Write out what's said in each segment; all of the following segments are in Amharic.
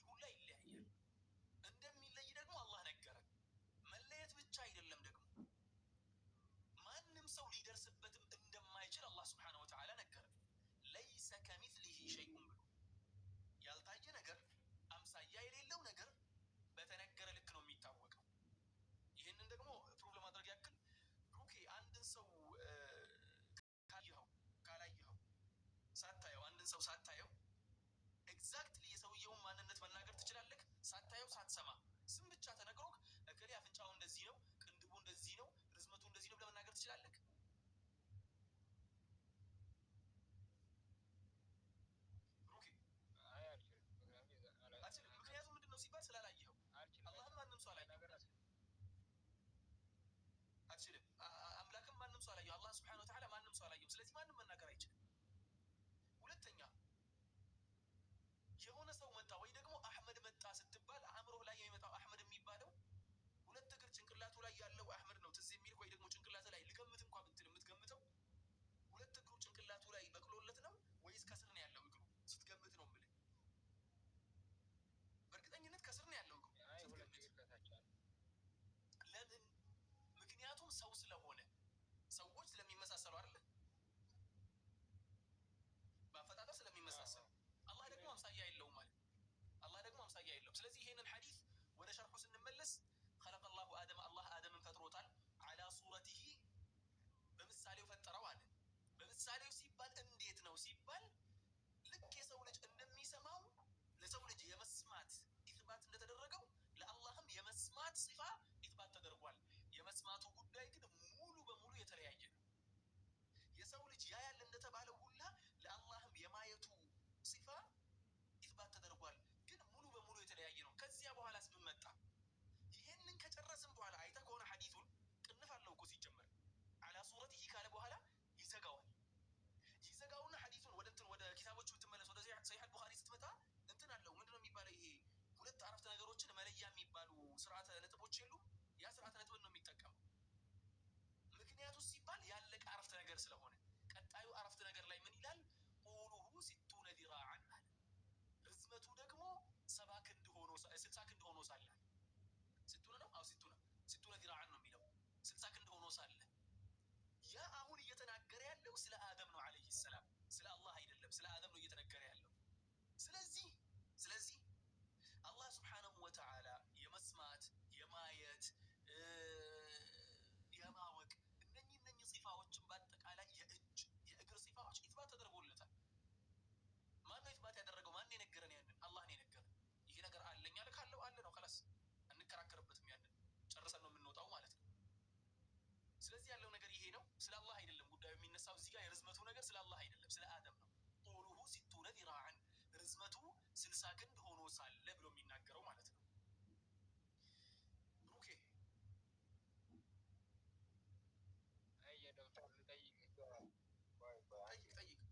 ሁላ ይለያያል። እንደሚለይ ደግሞ አላህ ነገረን። መለየት ብቻ አይደለም ደግሞ ማንም ሰው ሊደርስበትም እንደማይችል አላህ ሱብሓነሁ ወተዓላ ነገረን። ለይሰ ከሚስሊሂ ሸይኡን ብሎ ያልታየ ነገር አምሳያ የሌለው ነገር በተነገረ ልክ ነው የሚታወቀው። ይህንን ደግሞ ፕሩቭ ለማድረግ ያክል ብሩኬ አንድን ሰው ካላየኸው ሳታየው አንድን ሰው ሳታየው ኤግዛክትሊ የሰውየውን ማንነት መናገር ትችላለህ? ሳታየው ሳትሰማ ስም ብቻ ተነግሮክ እከሌ አፍንጫው እንደዚህ ነው፣ ቅንድቡ እንደዚህ ነው፣ ርዝመቱ እንደዚህ ነው ብለህ መናገር ትችላለህ? ብሩኬ አትችልም። ምክንያቱም ምንድን ነው ሲባል ስላላየኸው። አላህም ማንም ሰው አላየው አትችልም። አምላክም ማንም ሰው አላየው። አላህ ሱብሓነሁ ወተዓላ ማንም ሰው አላየው። ስለዚህ ማንም መናገር አይችልም። ሁለተኛ የሆነ ሰው መጣ ወይ ደግሞ አህመድ መጣ ስትባል አእምሮህ ላይ የሚመጣው አህመድ የሚባለው ሁለት እግር ጭንቅላቱ ላይ ያለው አህመድ ነው ትዝ የሚል ወይ ደግሞ ጭንቅላቱ ላይ ልገምት እንኳን ብትል የምትገምተው ሁለት እግሩ ጭንቅላቱ ላይ በቅሎለት ነው ወይስ ከስር ነው ያለው እግሩ ስትገምት ነው የምልህ። በእርግጠኝነት ከስር ነው ያለው እግሩ ስትገምት። ለምን? ምክንያቱም ሰው ስለሆነ ሰዎች ስለሚመሳሰሉ አይደለ? በአፈጣጠር ስለሚመሳሰሉ። አላህ ደግሞ አምሳያ የለውም ማለት አላህ ደግሞ አምሳያ የለውም። ስለዚህ ይሄንን ሐዲስ ወደ ሸርሑ ስንመለስ خلق الله آدم الله آدምን ፈጥሮታል على صورته በምሳሌው ፈጠረው አለ። በምሳሌው ሲባል እንዴት ነው ሲባል ልክ የሰው ልጅ እንደሚሰማው ለሰው ልጅ የመስማት ኢትባት እንደተደረገው ለአላህም የመስማት ሲፋ ኢትባት ተደርጓል። የመስማቱ ጉዳይ ግን ሙሉ በሙሉ የተለያየ ነው። የሰው ልጅ ያያል እንደተባለው ሁላ ለአላህም የማየቱ ሲፋ ኢትባት ተደርጓል። ግን ሙሉ በሙሉ የተለያየ ነው። ከዚያ በኋላ ስንመጣ ይሄንን ከጨረስን በኋላ አይተህ ከሆነ ሐዲሱን ቅንፍ አለው እኮ ሲጀመር على صورته ካለ በኋላ ይዘጋውና ሐዲሱን ወደ ኪታቦቹ ብትመለስ ወደ ሰሒህ አልቡኻሪ ስትመጣ እንትን አለው ምንድነው የሚባለው ይሄ ሁለት አረፍተ ነገሮችን መለያ የሚባሉ ስርዓተ ነጥቦች የሉም። ያ ስርዓተ ነጥብን ነው የሚጠቀመው። ምክንያቱ ሲባል ያለቀ አረፍተ ነገር ስለሆነ ቀጣዩ አረፍተ ነገር ላይ ምን ይላል? ጡሉሁ 60 ذراعا አለ። ርዝመቱ ደግሞ 60 ክንድ ሆኖ ሳለ 60 ነው። አዎ 60 ذراعا ነው የሚለው 60 ክንድ ሆኖ ሳለ ያ አሁን እየተናገረ ያለው ስለ አደም ነው አለይሂ ሰላም፣ ስለ አላህ አይደለም። ስለ አደም ነው እየተናገረ ያለው። ስለዚህ አላህ ሱብሓነሁ ወተዓላ የመስማት የማየት የማወቅ እነኚህ ሲፋዎችን በአጠቃላይ የእጅ የእግር ሲፋዎች ኢትባት ተደርጎለታል። ማነው ኢትባት ያደረገው? ማን የነገረን? ያንን አላህ ነው የነገረን። ይሄ ነገር አለኝ አለ ካለው አለ ነው خلاص አንከራከርበትም። ያንን ጨርሰን ነው የምንወጣው ማለት ነው። ስለዚህ ያለው ነገር ይሄ ነው። ስለ አላህ አይደለም ጉዳዩ የሚነሳው። እዚህ ጋር የርዝመቱ ነገር ስለ አላህ አይደለም፣ ስለ አደም ነው። ጡሉሁ 60 ذراعا ርዝመቱ 60 ክንድ ሆኖ ሳለ ብሎ የሚናገረው ማለት ነው። ብሩኬ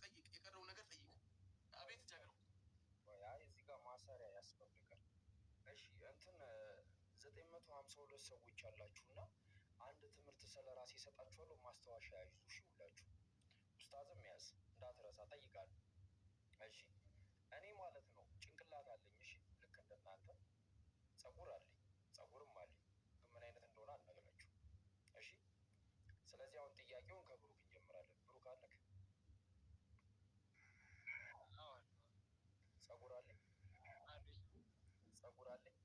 ጠይቅ የቀረው ነገር ጠይቅ። አቤት ጃግረው እዚህ ጋር ማሰሪያ ያስፈልጋል። እሺ እንትን 952 ሰዎች አላችሁና አንድ ትምህርት ስለራሴ እሰጣችኋለሁ። ማስታወሻ ያዙ። እሺ ሁላችሁ ኡስታዝም ያዝ እንዳትረሳ ጠይቃለሁ። እሺ እኔ ማለት ነው ጭንቅላት አለኝ። እሺ ልክ እንደናንተ ጸጉር አለኝ፣ ጸጉርም አለኝ። ምን አይነት እንደሆነ አልነግራችሁ። እሺ ስለዚህ አሁን ጥያቄውን ከብሩክ እንጀምራለን። ብሩክ አለክ? ጸጉር አለኝ። ጸጉር አለኝ።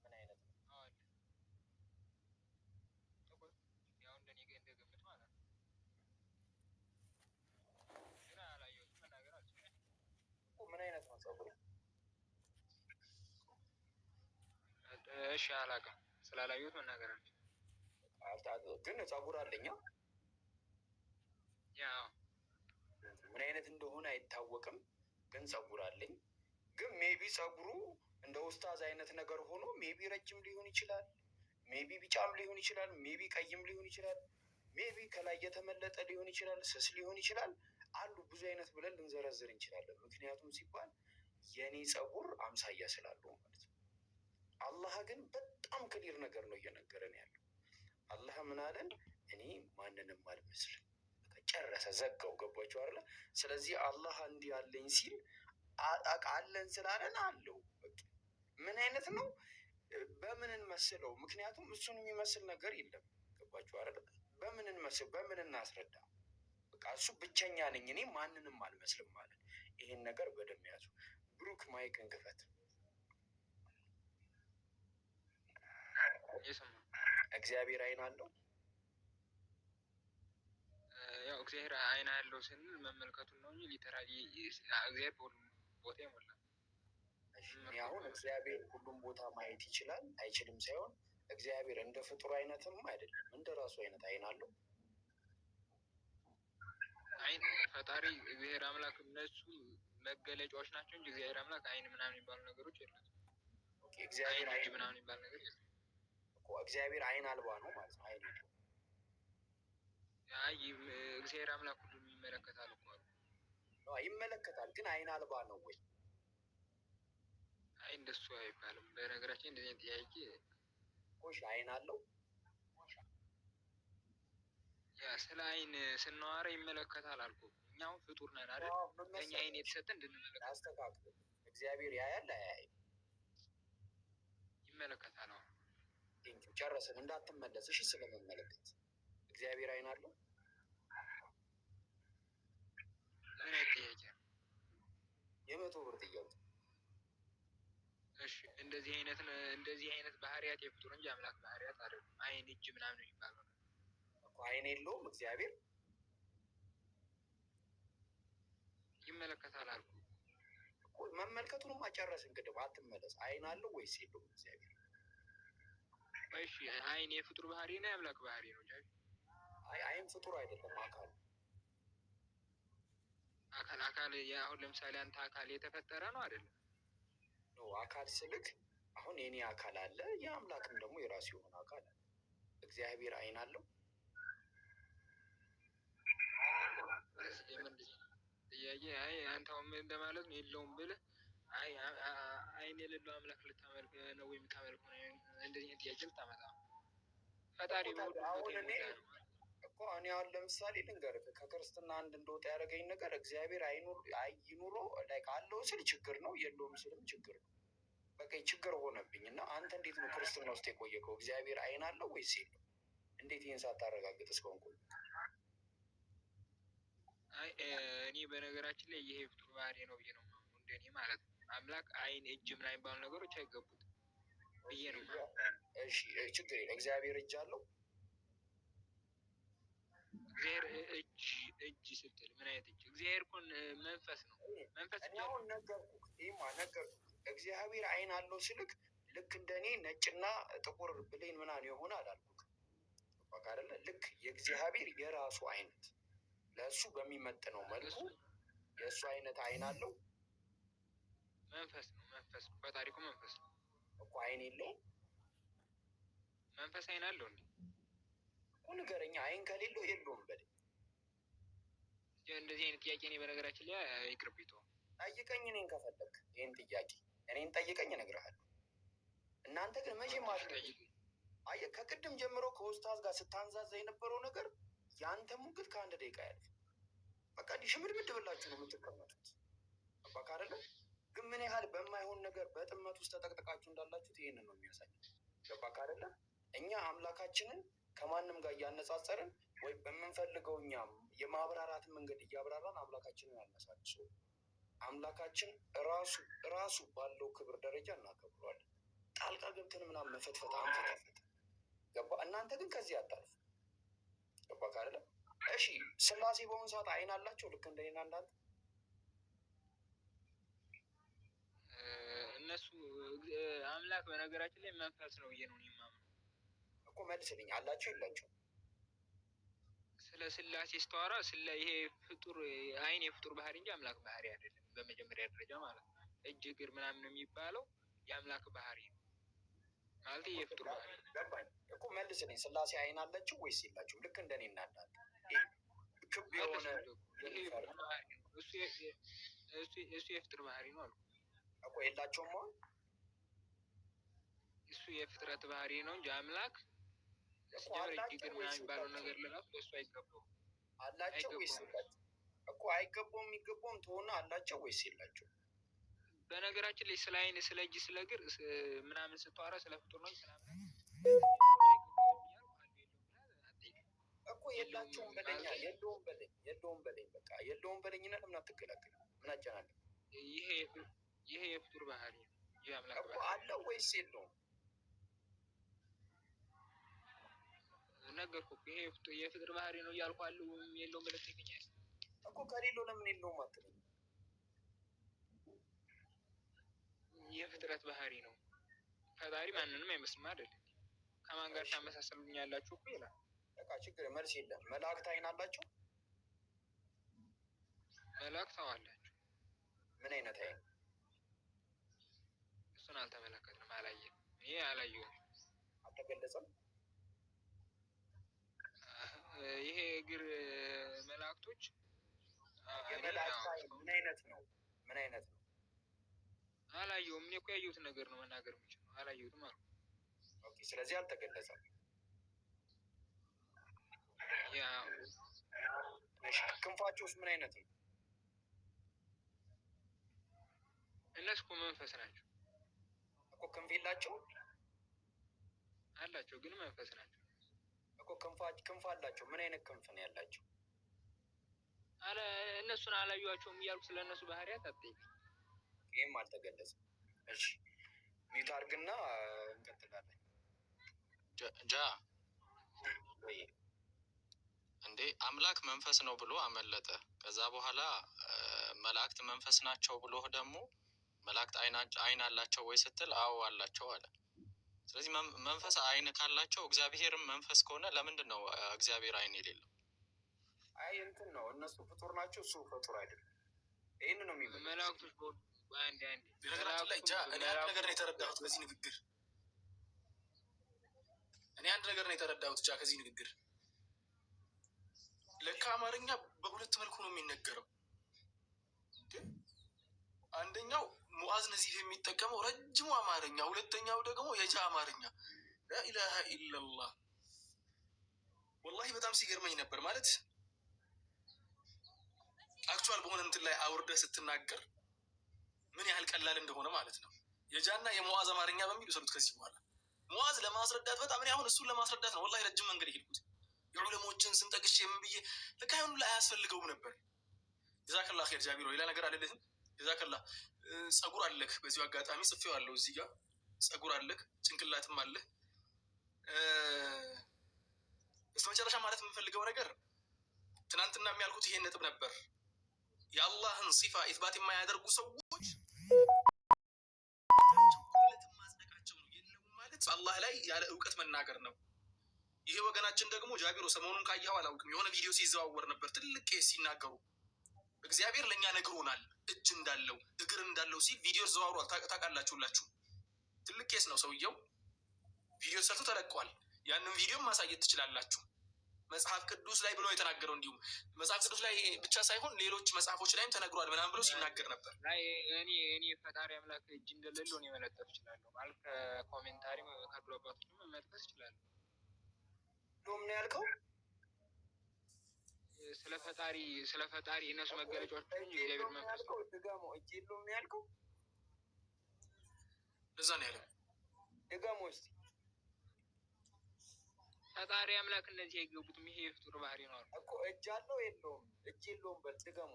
ምን አይነት ነው? ያው እንደኔ እንደገምት ማለት ነው። ግን አላየሁትም መናገር አልችልም እኮ። ምን አይነት ነው ጸጉር? እሺ አላውቅም፣ ስላላየሁት መናገር አልችልም። ግን ጸጉር አለኝ። ያው ምን አይነት እንደሆነ አይታወቅም፣ ግን ጸጉር አለኝ። ግን ሜቢ ጸጉሩ እንደ ኡስታዝ አይነት ነገር ሆኖ ሜቢ ረጅም ሊሆን ይችላል፣ ሜቢ ቢጫም ሊሆን ይችላል፣ ሜቢ ቀይም ሊሆን ይችላል፣ ሜቢ ከላይ የተመለጠ ሊሆን ይችላል፣ ስስ ሊሆን ይችላል። አሉ ብዙ አይነት ብለን ልንዘረዝር እንችላለን። ምክንያቱም ሲባል የኔ ጸጉር አምሳያ ስላለው ማለት ነው። አላህ ግን በጣም ክሊር ነገር ነው እየነገረን ያለው። አላህ ምን አለን? እኔ ማንንም አልመስልም። ጨረሰ፣ ዘጋው። ገባችሁ አይደለ? ስለዚህ አላህ እንዲህ አለኝ ሲል አለን ስላለን አለው። ምን አይነት ነው? በምን እንመስለው? ምክንያቱም እሱን የሚመስል ነገር የለም። ገባችሁ አይደል? በምን እንመስል? በምን እናስረዳ? በቃ እሱ ብቸኛ ነኝ እኔ ማንንም አልመስልም ማለት። ይሄን ነገር በደንብ ያዙ። ብሩክ ማይክን ክፈት። እግዚአብሔር አይን አለው። ያው እግዚአብሔር አይን አለው ስንል መመልከቱን ነው እንጂ ሊተራሊ እግዚአብሔር በሁሉም ቦታ ይሞላል። አሁን እግዚአብሔር ሁሉም ቦታ ማየት ይችላል አይችልም ሳይሆን እግዚአብሔር እንደ ፍጡር አይነትም አይደለም፣ እንደ ራሱ አይነት አይን አለው። አይን ፈጣሪ እግዚአብሔር አምላክ እነሱ መገለጫዎች ናቸው እንጂ እግዚአብሔር አምላክ አይን ምናምን የሚባሉ ነገሮች የሉም። እግዚአብሔር አይን ምናምን የሚባል ነገር የለም እኮ። እግዚአብሔር አይን አልባ ነው ማለት ነው። አይን እግዚአብሔር አምላክ ሁሉም ይመለከታል እኮ ነው። ይመለከታል፣ ግን አይን አልባ ነው ወይ? አይ እንደሱ አይባልም። በነገራችን እንደዚህ ጥያቄ ኮሽ አይን አለው። ያ ስለ አይን ስናወራ ይመለከታል አልኩ። እኛው ፍጡር ነን አይደል? ለኛ አይን የተሰጠ እንድንመለከት። አስተካክል። እግዚአብሔር ያያል አያይም? ይመለከታል። ጨረስን፣ እንዳትመለስ እሺ። ስለመመለከት እግዚአብሔር አይን አለው። ምን አይነት ጥያቄ? የ100 ብር ጥያቄ። እሺ እንደዚህ አይነት ባህሪያት የፍጡር እንጂ አምላክ ባህሪያት አይደሉም። አይን እጅ ምናምን የሚባለው እኮ አይን የለውም እግዚአብሔር። ይመለከታል አልኩ እኮ። መመልከቱንም አጨረስን ቅድም። አትመለስ። አይን አለው ወይስ የለውም እግዚአብሔር? እሺ አይን የፍጡር ባህሪ ነው የአምላክ ባህሪ ነው? አይን ፍጡር አይደለም፣ አካል አሁን ለምሳሌ አንተ አካል የተፈጠረ ነው አይደለም? ነው አካል ስልክ አሁን የኔ አካል አለ፣ የአምላክም ደግሞ የራሱ የሆነ አካል አለ። እግዚአብሔር አይን አለው? ጥያቄ አይ አንተውም እንደማለት ነው የለውም ብለህ አይን የሌለው አምላክ ልታመልክ ነው ወይም ታመልክ ነው? እንደዚህ ጥያቄ ልታመጣ ፈጣሪ አሁን እኔ አሁን ለምሳሌ ልንገርህ፣ ከክርስትና አንድ እንደወጣ ያደረገኝ ነገር እግዚአብሔር ይኑሮ ላይ አለው ስል ችግር ነው፣ የለውም ስልም ችግር ነው። በቃ ችግር ሆነብኝ እና አንተ እንዴት ነው ክርስትና ውስጥ የቆየከው? እግዚአብሔር አይን አለው ወይስ የለው? እንዴት ይህን ሳታረጋግጥ እስካሁን ቆይ? እኔ በነገራችን ላይ ይሄ ፍጡር ባህሪ ነው ብዬ ነው እንደኔ ማለት ነው። አምላክ አይን እጅ ምናምን የሚባሉ ነገሮች አይገቡትም ብዬ ነው። እሺ ችግር የለም። እግዚአብሔር እጅ አለው? እግዚአብሔር እጅ ስትል ምን አይነት እጅ? እግዚአብሔር እኮ መንፈስ ነው። መንፈስ እኔ አሁን ነገርኩህ። እግዚአብሔር አይን አለው ስልክ ልክ እንደኔ ነጭና ጥቁር ብሌን ምናምን የሆነ አላልኩህ። በቃ አይደለ? ልክ የእግዚአብሔር የራሱ አይነት ለእሱ በሚመጥነው መልኩ የእሱ አይነት አይን አለው። መንፈስ ነው። መንፈስ ፈጣሪ እኮ መንፈስ ነው እኮ። አይን የለውም? መንፈስ አይን አለው እንዴ? ንገረኛ። አይን ከሌለው የለውም በለኝ። እንደዚህ አይነት ጥያቄ እኔ በነገራችን ላይ ይቅርብኝ። ጠይቀኝ እኔን ከፈለግ ይህን ጥያቄ እኔን ጠይቀኝ እነግርሃለሁ። እናንተ ግን መቼም አየህ፣ ከቅድም ጀምሮ ከኡስታዝ ጋር ስታንዛዛ የነበረው ነገር የአንተ ሙግት ከ1 ደቂቃ ያልፍ። በቃ እንዲህ ሽምድምድ ብላችሁ ነው የምትቀመጡት። በቃ አይደለም ግን ምን ያህል በማይሆን ነገር በጥመት ውስጥ ተጠቅጥቃችሁ እንዳላችሁት ይህንን ነው የሚያሳይ። ገባክ አይደለም? እኛ አምላካችንን ከማንም ጋር እያነጻጸርን ወይ በምንፈልገው እኛ የማብራራትን መንገድ እያብራራን አምላካችንን ያነሳልሱ። አምላካችን ራሱ ባለው ክብር ደረጃ እናከብረዋለን። ጣልቃ ገብተን ምናምን መፈትፈት አንፈተፍት። ገባ? እናንተ ግን ከዚህ አታልፉ። ገባክ አይደለም? እሺ ስላሴ በአሁኑ ሰዓት አይን አላቸው ልክ እንደኔና እንዳንተ? እነሱ አምላክ በነገራችን ላይ መንፈስ ነው ብዬ ነው የማምነው እኮ። መልስልኝ። አላቸው የላቸው? ስለ ስላሴ ስተዋራ ይሄ ፍጡር አይን የፍጡር ባህሪ እንጂ አምላክ ባህሪ አይደለም። በመጀመሪያ ደረጃ ማለት ነው። እጅ እግር ምናምን የሚባለው የአምላክ ባህሪ ነው ማለት የፍጡር ባህሪ ገባኝ እኮ። መልስልኝ። ስላሴ አይን አላቸው ወይስ የላቸውም? ልክ እንደኔ እና እንዳንተ ክብ የሆነ እሱ የፍጡር ባህሪ ነው አልኩ እኮ። የላቸውም አሁን? እሱ የፍጥረት ባህሪ ነው እንጂ አምላክ ሲጀምር እጅግር ምናምን የሚባለው ነገር ለራሱ ለእሱ አይገባውም። አላቸው ወይስ የላቸው እኮ? አይገባውም። የሚገባውም ተሆነ አላቸው ወይስ የላቸው? በነገራችን ላይ ስለ አይን ስለ እጅ ስለ እግር ምናምን ስትዋራ ስለ ፍጡር ነው ምናምን እኮ የላቸውም በለኛ የለውም በለኝ በቃ የለውም በለኝና ለምን አትገላገል? ምን አጨናነቅ? ይሄ የፍጡር ባህሪ ነው። የአምላክ እኮ አለው ወይስ የለውም? ነገርኩህ። ይሄ የፍጡር ባህሪ ነው እያልኩህ አለው የለውም ብለህ ትገኛለህ እኮ። ከሌለው ለምን የለውም አትለኝ? የፍጥረት ባህሪ ነው። ፈጣሪ ማንንም አይመስልም አይደል? ከማን ጋር ታመሳሰሉኛላችሁ እኮ ይላል። በቃ ችግር መልስ የለም። መላእክት አይን አላቸው? መላእክት አላቸው። ምን አይነት አይን? እሱን አልተመለከትንም፣ አላየንም። ይሄ አላየሁም፣ አልተገለጸም። ይሄ እግር መላእክቶች የመላእክት አይን ምን አይነት ነው? ምን አይነት ነው? አላየሁም። እኔ እኮ ያየሁትን ነገር ነው መናገር የምችለው። አላየሁትም አልኩ። ኦኬ፣ ስለዚህ አልተገለጸም። ያ ክንፋቸውስ ምን አይነት ነው? እነሱ እኮ መንፈስ ናቸው እኮ። ክንፍ የላቸው? አላቸው፣ ግን መንፈስ ናቸው እኮ። ክንፍ አላቸው። ምን አይነት ክንፍ ነው ያላቸው? እነሱን አላዩዋቸውም እያልኩ ስለ እነሱ ባህሪያት አትጠይቅ። ይህም አልተገለጸም። እሺ ሚዩት አድርግና እንቀጥላለን። እንዴ አምላክ መንፈስ ነው ብሎ አመለጠ። ከዛ በኋላ መላእክት መንፈስ ናቸው ብሎ ደግሞ መላእክት አይን አላቸው ወይ ስትል አዎ አላቸው አለ። ስለዚህ መንፈስ አይን ካላቸው እግዚአብሔርም መንፈስ ከሆነ ለምንድን ነው እግዚአብሔር አይን የሌለው? አይ እንትን ነው፣ እነሱ ፍጡር ናቸው፣ እሱ ፍጡር አይደለም። ይህን ነው የሚመለከተው። መላእክቶች በአንድ በነገራችን ላይ እኔ አንድ ነገር ነው የተረዳሁት በዚህ ንግግር። ከዚህ ንግግር ለካ አማርኛ በሁለት መልኩ ነው የሚነገረው። አንደኛው ሙአዝ ነዚፍ የሚጠቀመው ረጅሙ አማርኛ፣ ሁለተኛው ደግሞ የጃ አማርኛ። ላኢላሃ ኢላላህ ወላሂ በጣም ሲገርመኝ ነበር። ማለት አክቹዋል በሆነ እንትን ላይ አውርደህ ስትናገር ምን ያህል ቀላል እንደሆነ ማለት ነው። የጃና የሙአዝ አማርኛ በሚል ሰሉት። ከዚህ በኋላ ሙአዝ ለማስረዳት በጣም እኔ አሁን እሱን ለማስረዳት ነው ወላሂ ረጅም መንገድ የሄድኩት። የዑለሞችን ስም ጠቅሼ ምን ብዬ ለካ ይሁን ላይ አያስፈልገውም ነበር። ጀዛከላህ ኸይር ጃቢሮ፣ ሌላ ነገር አለልህም? ጀዛከላህ። ጸጉር አለክ፣ በዚሁ አጋጣሚ ጽፌዋለሁ እዚህ ጋር። ጸጉር አለክ፣ ጭንቅላትም አለህ። በስተመጨረሻ ማለት የምፈልገው ነገር ትናንትና የሚያልኩት ይሄን ነጥብ ነበር። የአላህን ሲፋ ኢትባት የማያደርጉ ሰዎች ማጽደቃቸው ነው። የለም ማለት በአላህ ላይ ያለ እውቀት መናገር ነው። ይሄ ወገናችን ደግሞ ጃቢሮ ሰሞኑን ካየኸው አላውቅም፣ የሆነ ቪዲዮ ሲዘዋወር ነበር። ትልቅ ቄስ ሲናገሩ እግዚአብሔር ለእኛ ነግሮናል እጅ እንዳለው እግር እንዳለው ሲል ቪዲዮ ተዘዋውሯል። ታውቃላችሁላችሁ። ትልቅ ቄስ ነው ሰውየው። ቪዲዮ ሰርቶ ተለቋል። ያንን ቪዲዮ ማሳየት ትችላላችሁ። መጽሐፍ ቅዱስ ላይ ብሎ የተናገረው እንዲሁም መጽሐፍ ቅዱስ ላይ ብቻ ሳይሆን ሌሎች መጽሐፎች ላይም ተነግሯል ምናምን ብሎ ሲናገር ነበር። እኔ ፈጣሪ አምላክ እጅ እንደሌለው እኔ መለጠፍ እችላለሁ ማለት ከኮሜንታሪ ከድሮ አባቶች መጥቀስ እችላለሁ። ምን ያልከው? ስለ ፈጣሪ እነሱ መገለጫዎች እግዚአብሔር መንፈስ ነው። ድጋሞ እጅ የለውም ነው ያልከው? እዛ ነው ያለው። ድጋሞ እስቲ ፈጣሪ አምላክ እነዚህ አይገቡትም። ይሄ የፍጡር ባህሪ ነው እኮ። እጅ አለው የለውም? እጅ የለውም በል ድጋሞ።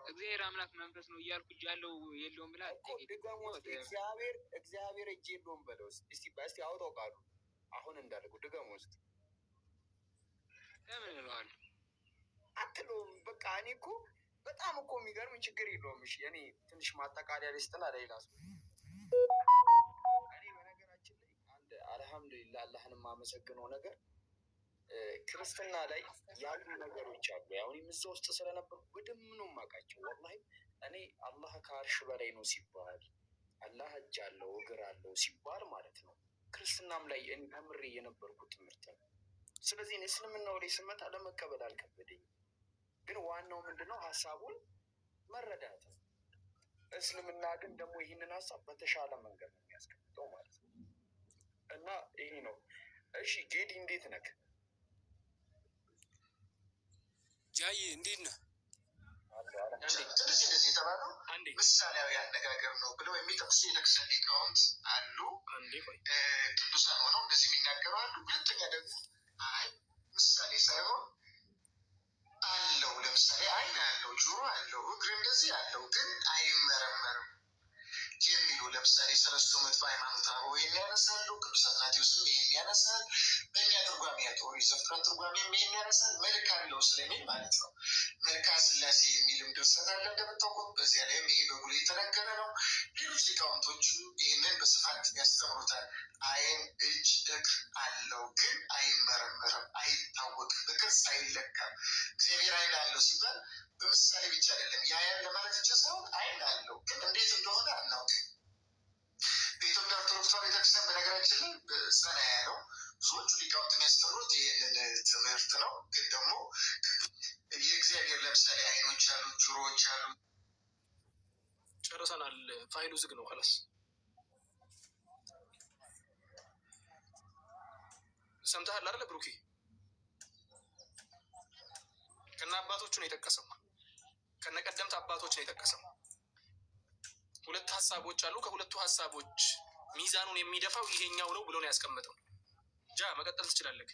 እግዚአብሔር አምላክ መንፈስ ነው እያልኩ እጅ አለው የለውም ብላ ድጋሞ። እግዚአብሔር እጅ የለውም በለው እስቲ አውጣው ቃሉ አሁን እንዳልኩ ድጋሞ እስቲ። ለምን እለዋለሁ? አትለውም በቃ። እኔ እኮ በጣም እኮ የሚገርም ችግር የለውም። እሺ እኔ ትንሽ ማጠቃለያ ልስጥና ሌላ ሰው እኔ በነገራችን ላይ አንድ አልሐምዱሊላህ አላህን የማመሰግነው ነገር ክርስትና ላይ ያሉ ነገሮች አሉ። ያው እኔም እዛ ውስጥ ስለነበርኩ በደንብ ነው የማውቃቸው። ወላሂ እኔ አላህ ከአርሽ በላይ ነው ሲባል፣ አላህ እጅ አለው እግር አለው ሲባል ማለት ነው ክርስትናም ላይ እኔ ተምሬ የነበርኩት ትምህርት ነው። ስለዚህ እኔ እስልምናው ላይ ስመጣ ለመቀበል አልከበደኝም። ግን ዋናው ምንድነው ሀሳቡን መረዳት ነው። እስልምና ግን ደግሞ ይህንን ሀሳብ በተሻለ መንገድ ነው የሚያስቀምጠው ማለት ነው። እና ይሄ ነው። እሺ ጌዲ እንዴት ነህ? ጃይ እንዴት ነህ? አዳምጥ። እንደዚህ የተባለው ምሳሌያዊ አነጋገር ነው ብለው የሚጠቅሱ የቤተክርስቲያን ሊቃውንት አሉ። ቅዱሳን ሆነው እንደዚህ የሚናገሩ አሉ። ሁለተኛ ደግሞ አይ ምሳሌ ሳይሆን አለው። ለምሳሌ አይን አለው፣ ጆሮ አለው፣ እግር እንደዚህ አለው፣ ግን አይመረመርም የሚሉ ለምሳሌ ሰለስቱ ምዕት በሃይማኖተ አበው ይህን ያነሳሉ። ቅዱስ አትናቴዎስም ይህን ያነሳል። በእኛ ትርጓሜ ኦሪት ዘፍጥረት ትርጓሜም ይህን ያነሳል። መልክ አለው ስለሚል ማለት ነው። መልክአ ሥላሴ የሚልም ድርሰት አለ እንደምታውቁት። በዚያ ላይም ይሄ በጉልህ የተነገረ ነው። ሌሎች ሊቃውንቶችም ይህንን በስፋት ያስተምሩታል። አይን፣ እጅ፣ እግር አለው፣ ግን አይመረመርም፣ አይታወቅም፣ በቅርጽ አይለካም። እግዚአብሔር አይን አለው ሲባል በምሳሌ ብቻ አይደለም። ያያን ለማለት ብቻ ሳይሆን አይን አለው፣ ግን እንዴት እንደሆነ አናውቅም። በኢትዮጵያ ኦርቶዶክስ ተዋሕዶ ቤተክርስቲያን በነገራችን ላይ ጸና ያለው ብዙዎቹ ሊቃውንት የሚያስተምሩት ይህንን ትምህርት ነው። ግን ደግሞ የእግዚአብሔር ለምሳሌ አይኖች አሉ፣ ጆሮዎች አሉ። ጨርሰናል። ፋይሉ ዝግ ነው። ኸላስ ሰምተሃል አይደለ ብሩኬ? ከነ አባቶቹ ነው የጠቀሰው፣ ከነ ቀደምት አባቶች ነው የጠቀሰው። ሁለት ሀሳቦች አሉ። ከሁለቱ ሀሳቦች ሚዛኑን የሚደፋው ይሄኛው ነው ብሎ ነው ያስቀመጠው። ጃ መቀጠል ትችላለህ።